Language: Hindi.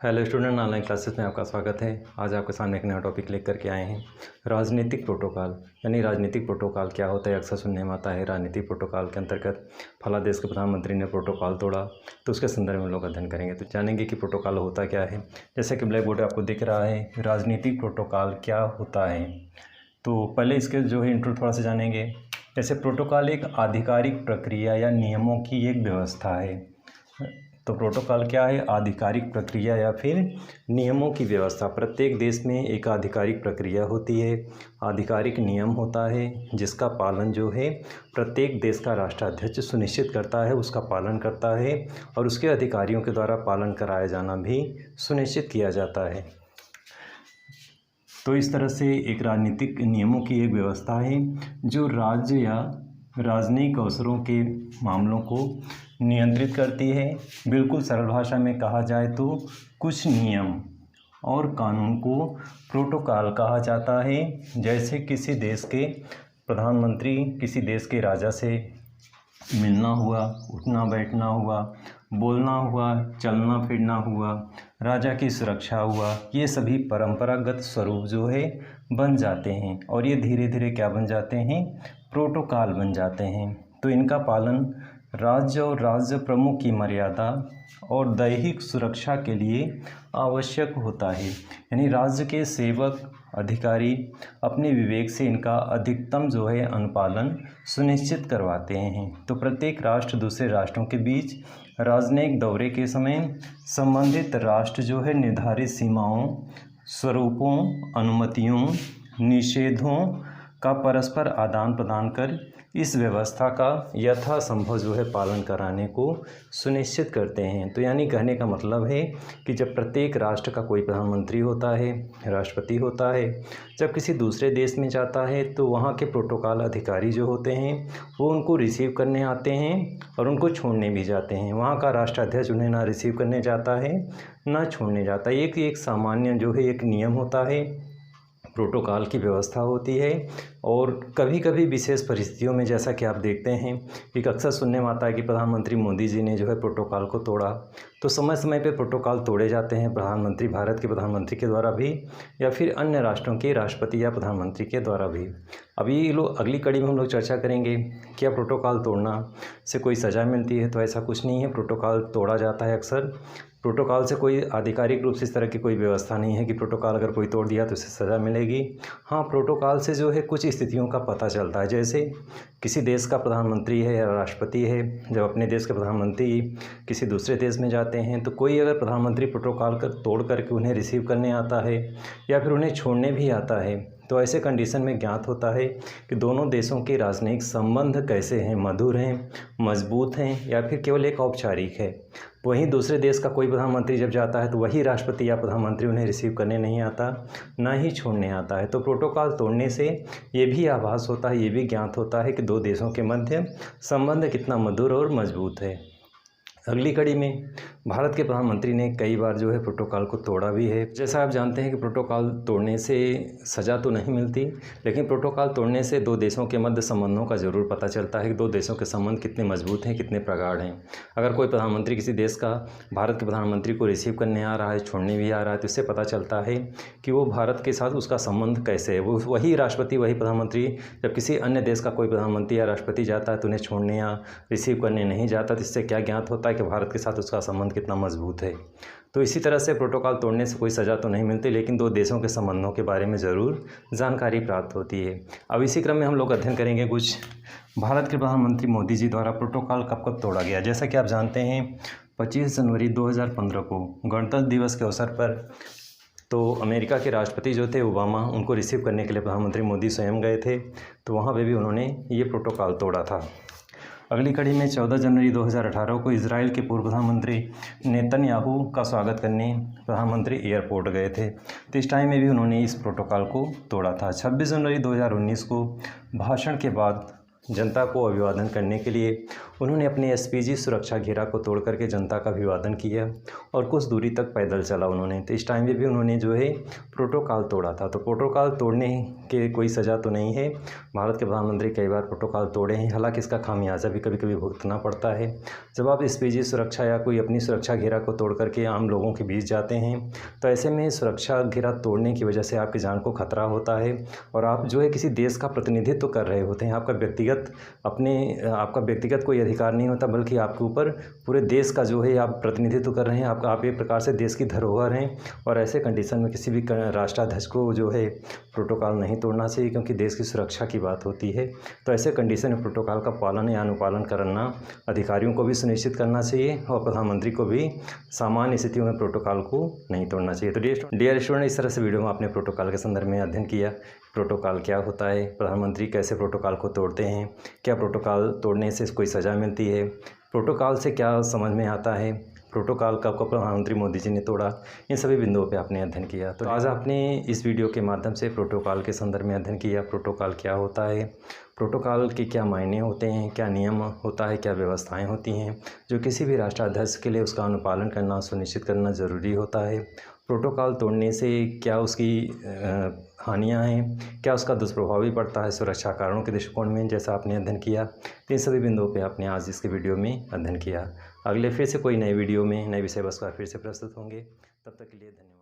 हेलो स्टूडेंट, ऑनलाइन क्लासेस में आपका स्वागत है। आज आपके सामने एक नया टॉपिक लेकर के आए हैं, राजनीतिक प्रोटोकॉल। यानी राजनीतिक प्रोटोकॉल क्या होता है, अक्सर सुनने में आता है राजनीतिक प्रोटोकॉल के अंतर्गत फला देश के प्रधानमंत्री ने प्रोटोकॉल तोड़ा, तो उसके संदर्भ में हम लोग अध्ययन करेंगे। तो जानेंगे कि प्रोटोकॉल होता क्या है। जैसे कि ब्लैक बोर्ड आपको दिख रहा है, राजनीतिक प्रोटोकॉल क्या होता है। तो पहले इसके जो है इंट्रो थोड़ा सा जानेंगे। जैसे प्रोटोकॉल एक आधिकारिक प्रक्रिया या नियमों की एक व्यवस्था है। तो प्रोटोकॉल क्या है? आधिकारिक प्रक्रिया या फिर नियमों की व्यवस्था। प्रत्येक देश में एक आधिकारिक प्रक्रिया होती है, आधिकारिक नियम होता है, जिसका पालन जो है प्रत्येक देश का राष्ट्राध्यक्ष सुनिश्चित करता है, उसका पालन करता है और उसके अधिकारियों के द्वारा पालन कराया जाना भी सुनिश्चित किया जाता है। तो इस तरह से एक राजनीतिक नियमों की एक व्यवस्था है जो राज्य या राजनयिक अवसरों के मामलों को नियंत्रित करती है। बिल्कुल सरल भाषा में कहा जाए तो कुछ नियम और कानून को प्रोटोकॉल कहा जाता है। जैसे किसी देश के प्रधानमंत्री किसी देश के राजा से मिलना हुआ, उठना बैठना हुआ, बोलना हुआ, चलना फिरना हुआ, राजा की सुरक्षा हुआ, ये सभी परंपरागत स्वरूप जो है बन जाते हैं और ये धीरे धीरे क्या बन जाते हैं? प्रोटोकॉल बन जाते हैं। तो इनका पालन राज्य और राज्य प्रमुख की मर्यादा और दैहिक सुरक्षा के लिए आवश्यक होता है। यानी राज्य के सेवक अधिकारी अपने विवेक से इनका अधिकतम जो है अनुपालन सुनिश्चित करवाते हैं। तो प्रत्येक राष्ट्र दूसरे राष्ट्रों के बीच राजनयिक दौरे के समय संबंधित राष्ट्र जो है निर्धारित सीमाओं, स्वरूपों, अनुमतियों, निषेधों का परस्पर आदान प्रदान कर इस व्यवस्था का यथासंभव जो है पालन कराने को सुनिश्चित करते हैं। तो यानी कहने का मतलब है कि जब प्रत्येक राष्ट्र का कोई प्रधानमंत्री होता है, राष्ट्रपति होता है, जब किसी दूसरे देश में जाता है तो वहाँ के प्रोटोकॉल अधिकारी जो होते हैं वो उनको रिसीव करने आते हैं और उनको छोड़ने भी जाते हैं। वहाँ का राष्ट्राध्यक्ष उन्हें ना रिसीव करने जाता है ना छोड़ने जाता है। एक सामान्य जो है एक नियम होता है, प्रोटोकॉल की व्यवस्था होती है। और कभी कभी विशेष परिस्थितियों में जैसा कि आप देखते हैं कि अक्सर सुनने में आता है कि प्रधानमंत्री मोदी जी ने जो है प्रोटोकॉल को तोड़ा। तो समय समय पे प्रोटोकॉल तोड़े जाते हैं, प्रधानमंत्री भारत के प्रधानमंत्री के द्वारा भी या फिर अन्य राष्ट्रों के राष्ट्रपति या प्रधानमंत्री के द्वारा भी। अभी अगली कड़ी में हम लोग चर्चा करेंगे क्या प्रोटोकॉल तोड़ना से कोई सज़ा मिलती है। तो ऐसा कुछ नहीं है, प्रोटोकॉल तोड़ा जाता है अक्सर। प्रोटोकॉल से कोई आधिकारिक रूप से इस तरह की कोई व्यवस्था नहीं है कि प्रोटोकॉल अगर कोई तोड़ दिया तो उसे सज़ा मिलेगी। हाँ, प्रोटोकॉल से जो है कुछ स्थितियों का पता चलता है। जैसे किसी देश का प्रधानमंत्री है या राष्ट्रपति है, जब अपने देश के प्रधानमंत्री किसी दूसरे देश में जाते हैं तो कोई अगर प्रधानमंत्री प्रोटोकॉल तोड़ करके उन्हें रिसीव करने आता है या फिर उन्हें छोड़ने भी आता है तो ऐसे कंडीशन में ज्ञात होता है कि दोनों देशों के राजनयिक संबंध कैसे हैं, मधुर हैं, मजबूत हैं या फिर केवल एक औपचारिक है। वहीं दूसरे देश का कोई प्रधानमंत्री जब जाता है तो वही राष्ट्रपति या प्रधानमंत्री उन्हें रिसीव करने नहीं आता, ना ही छोड़ने आता है। तो प्रोटोकॉल तोड़ने से ये भी आभास होता है, ये भी ज्ञात होता है कि दो देशों के मध्य संबंध कितना मधुर और मजबूत है। अगली कड़ी में भारत के प्रधानमंत्री ने कई बार जो है प्रोटोकॉल को तोड़ा भी है। जैसा आप जानते हैं कि प्रोटोकॉल तोड़ने से सज़ा तो नहीं मिलती, लेकिन प्रोटोकॉल तोड़ने से दो देशों के मध्य संबंधों का ज़रूर पता चलता है कि दो देशों के संबंध कितने मजबूत हैं, कितने प्रगाढ़ हैं। अगर कोई प्रधानमंत्री किसी देश का भारत के प्रधानमंत्री को रिसीव करने आ रहा है, छोड़ने भी आ रहा है, तो इससे पता चलता है कि वो भारत के साथ उसका संबंध कैसे है। वो वही राष्ट्रपति, वही प्रधानमंत्री जब किसी अन्य देश का कोई प्रधानमंत्री या राष्ट्रपति जाता है तो उन्हें छोड़ने या रिसीव करने नहीं जाता, तो इससे क्या ज्ञात होता है कि भारत के साथ उसका संबंध कितना मजबूत है। तो इसी तरह से प्रोटोकॉल तोड़ने से कोई सज़ा तो नहीं मिलती, लेकिन दो देशों के संबंधों के बारे में ज़रूर जानकारी प्राप्त होती है। अब इसी क्रम में हम लोग अध्ययन करेंगे कुछ भारत के प्रधानमंत्री मोदी जी द्वारा प्रोटोकॉल कब कब तोड़ा गया। जैसा कि आप जानते हैं 25 जनवरी 2015 को गणतंत्र दिवस के अवसर पर तो अमेरिका के राष्ट्रपति जो थे ओबामा, उनको रिसीव करने के लिए प्रधानमंत्री मोदी स्वयं गए थे। तो वहाँ पे भी उन्होंने ये प्रोटोकॉल तोड़ा था। अगली कड़ी में 14 जनवरी 2018 को इजराइल के पूर्व प्रधानमंत्री नेतन्याहू का स्वागत करने प्रधानमंत्री एयरपोर्ट गए थे। तो इस टाइम में भी उन्होंने इस प्रोटोकॉल को तोड़ा था। 26 जनवरी 2019 को भाषण के बाद जनता को अभिवादन करने के लिए उन्होंने अपने एसपीजी सुरक्षा घेरा को तोड़ करके जनता का अभिवादन किया और कुछ दूरी तक पैदल चला उन्होंने। तो इस टाइम में भी उन्होंने जो है प्रोटोकॉल तोड़ा था। तो प्रोटोकॉल तोड़ने के कोई सज़ा तो नहीं है। भारत के प्रधानमंत्री कई बार प्रोटोकॉल तोड़े हैं, हालांकि इसका खामियाजा भी कभी कभी भुगतना पड़ता है। जब आप एसपीजी सुरक्षा या कोई अपनी सुरक्षा घेरा को तोड़ करके आम लोगों के बीच जाते हैं तो ऐसे में सुरक्षा घेरा तोड़ने की वजह से आपकी जान को खतरा होता है और आप जो है किसी देश का प्रतिनिधित्व कर रहे होते हैं। आपका व्यक्तिगत कोई अधिकार नहीं होता, बल्कि आपके ऊपर पूरे देश का जो है आप प्रतिनिधित्व कर रहे हैं। आप एक प्रकार से देश की धरोहर हैं और ऐसे कंडीशन में किसी भी राष्ट्राध्यक्ष को जो है प्रोटोकॉल नहीं तोड़ना चाहिए, क्योंकि देश की सुरक्षा की बात होती है। तो ऐसे कंडीशन में प्रोटोकॉल का पालन या अनुपालन करना अधिकारियों को भी सुनिश्चित करना चाहिए और प्रधानमंत्री को भी सामान्य स्थितियों में प्रोटोकॉल को नहीं तोड़ना चाहिए। तो डियर स्टूडेंट, इस तरह से वीडियो में आपने प्रोटोकॉल के संदर्भ में अध्ययन किया। प्रोटोकॉल क्या होता है, प्रधानमंत्री कैसे प्रोटोकॉल को तोड़ते हैं, क्या प्रोटोकॉल तोड़ने से कोई सज़ा मिलती है, प्रोटोकॉल से क्या समझ में आता है, प्रोटोकॉल कब प्रधानमंत्री मोदी जी ने तोड़ा, इन सभी बिंदुओं पे आपने अध्ययन किया। तो आज आपने इस वीडियो के माध्यम से प्रोटोकॉल के संदर्भ में अध्ययन किया। प्रोटोकॉल क्या होता है, प्रोटोकॉल के क्या मायने होते हैं, क्या नियम होता है, क्या व्यवस्थाएं होती हैं जो किसी भी राष्ट्राध्यक्ष के लिए उसका अनुपालन करना सुनिश्चित करना ज़रूरी होता है। प्रोटोकॉल तोड़ने से क्या उसकी हानियाँ हैं, क्या उसका दुष्प्रभाव भी पड़ता है सुरक्षा कारणों के दृष्टिकोण में, जैसा आपने अध्ययन किया। तो इन सभी बिंदुओं पे आपने आज इसके वीडियो में अध्ययन किया। अगले फिर से कोई नए वीडियो में नए विषय वस्तु फिर से प्रस्तुत होंगे। तब तक के लिए धन्यवाद।